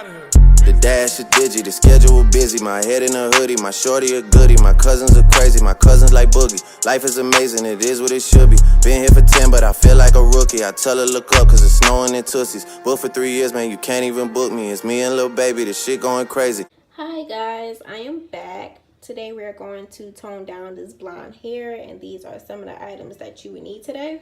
out of here. The dash is digi, the schedule busy. My head in a hoodie, my shorty a goodie. My cousins are crazy, my cousins like boogie. Life is amazing, it is what it should be. Been here for 10, but I feel like a rookie. I tell her look up, cause it's snowing in Tootsies. Booked for 3 years, man, you can't even book me. It's me and Lil Baby, the shit going crazy. Hi guys, I am back. Today we're going to tone down this blonde hair, and these are some of the items that you would need today.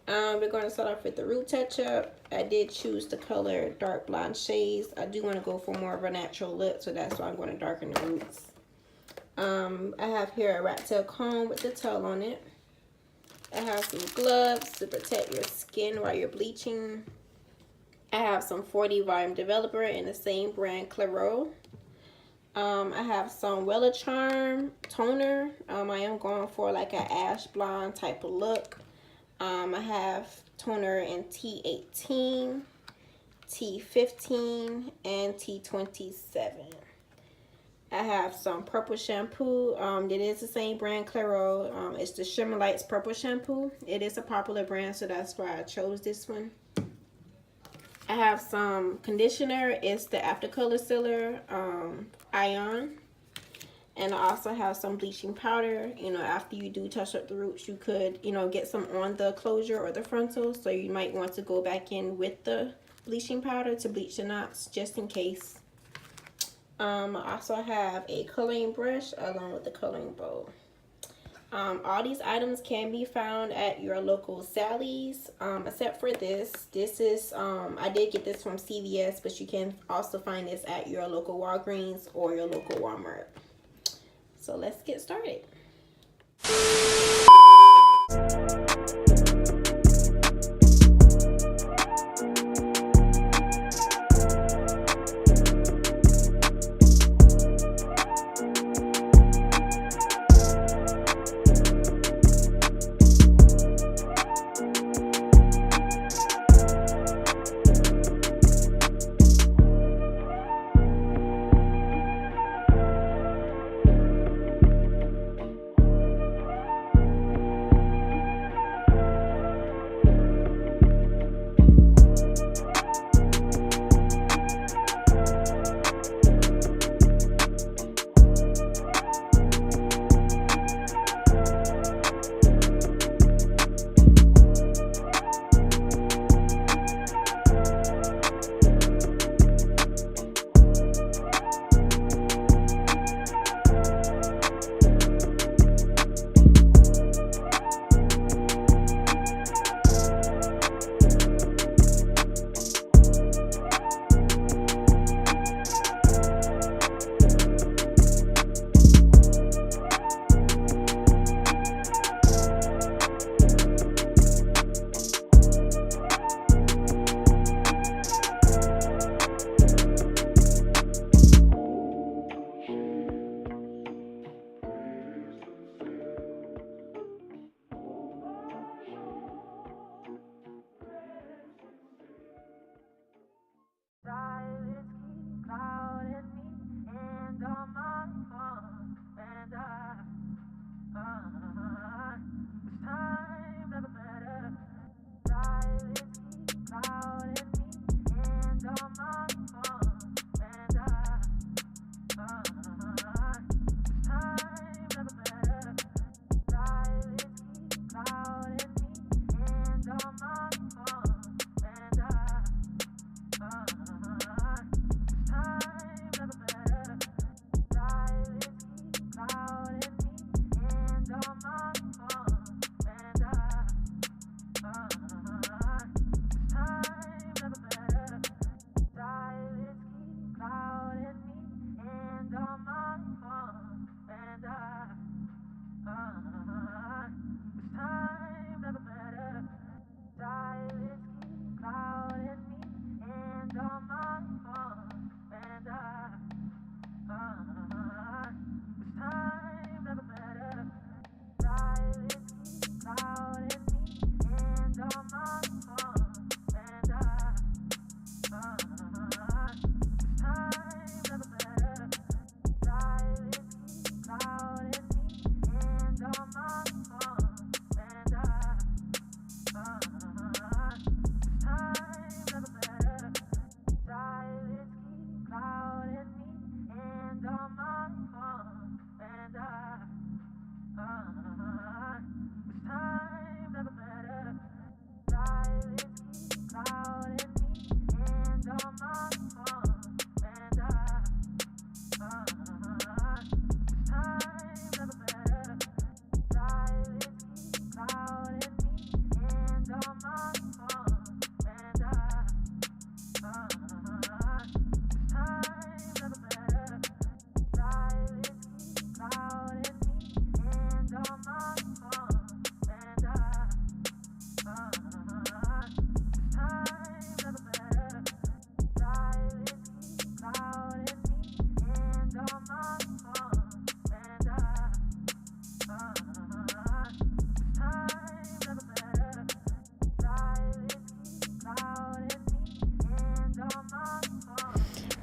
We're going to start off with the root touch-up. I did choose the color dark blonde shades. I do want to go for more of a natural look, so that's why I'm going to darken the roots. I have here a rat tail comb with the tail on it. I have some gloves to protect your skin while you're bleaching. I have some 40 volume developer in the same brand, Clairol. I have some Wella Charm toner. I am going for like an ash blonde type of look. I have toner in T18, T15, and T27. I have some purple shampoo. It is the same brand, Clairol. It's the Shimmer Lights Purple Shampoo. It is a popular brand, so that's why I chose this one. I have some conditioner. It's the After Color Sealer Ion. And I also have some bleaching powder. You know, after you do touch up the roots, you could, you know, get some on the closure or the frontal. So you might want to go back in with the bleaching powder to bleach the knots just in case. I also have a coloring brush along with the coloring bowl. All these items can be found at your local Sally's, except for this. This is, I did get this from CVS, but you can also find this at your local Walgreens or your local Walmart. So let's get started.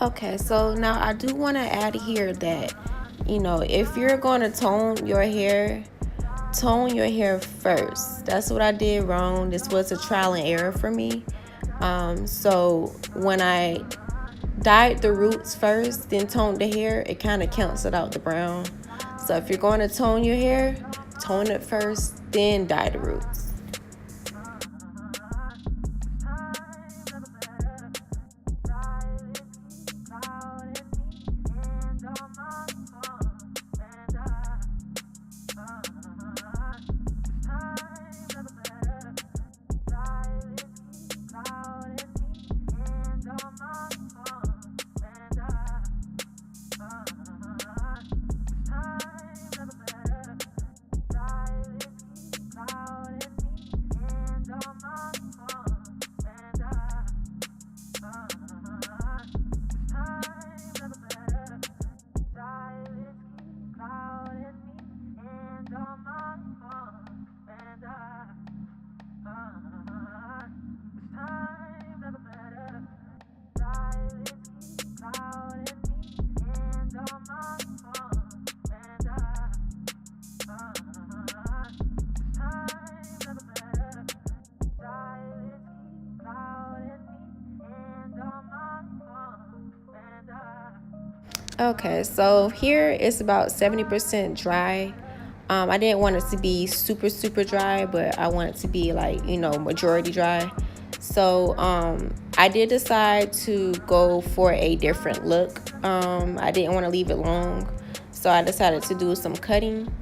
Okay, so now I do want to add here that, you know, if you're going to tone your hair first. That's what I did wrong. This was a trial and error for me. So when I dyed the roots first, then toned the hair, it kind of canceled out the brown. So if you're going to tone your hair, tone it first, then dye the roots. Okay, so here it's about 70% dry. I didn't want it to be super dry, but I want it to be like, you know, majority dry. So I did decide to go for a different look. I didn't want to leave it long, so I decided to do some cutting.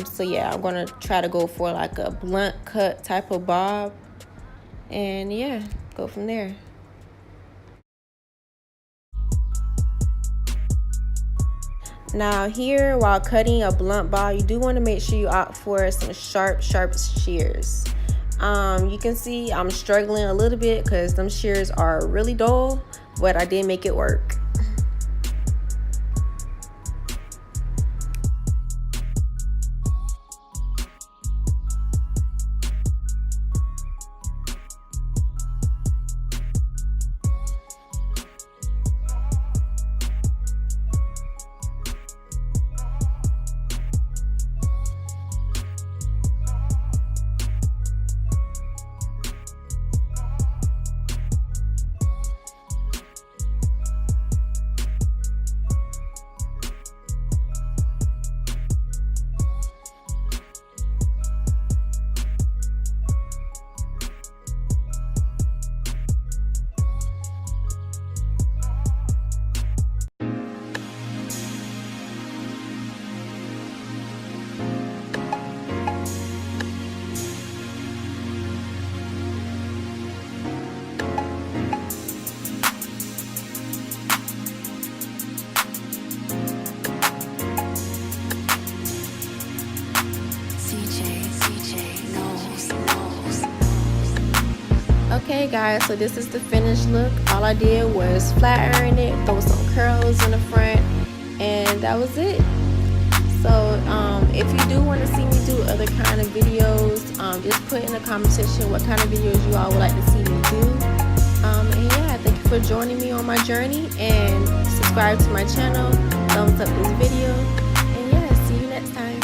So yeah, I'm gonna try to go for like a blunt cut type of bob, and yeah, go from there. Now here, while cutting a blunt bob, you do want to make sure you opt for some sharp shears. You can see I'm struggling a little bit because them shears are really dull, but I did make it work. Okay guys, so this is the finished look. All I did was flat iron it, throw some curls in the front, and that was it. So if you do want to see me do other kind of videos, just put in the comment section what kind of videos you all would like to see me do. And yeah, thank you for joining me on my journey, and subscribe to my channel, thumbs up this video, and yeah, see you next time.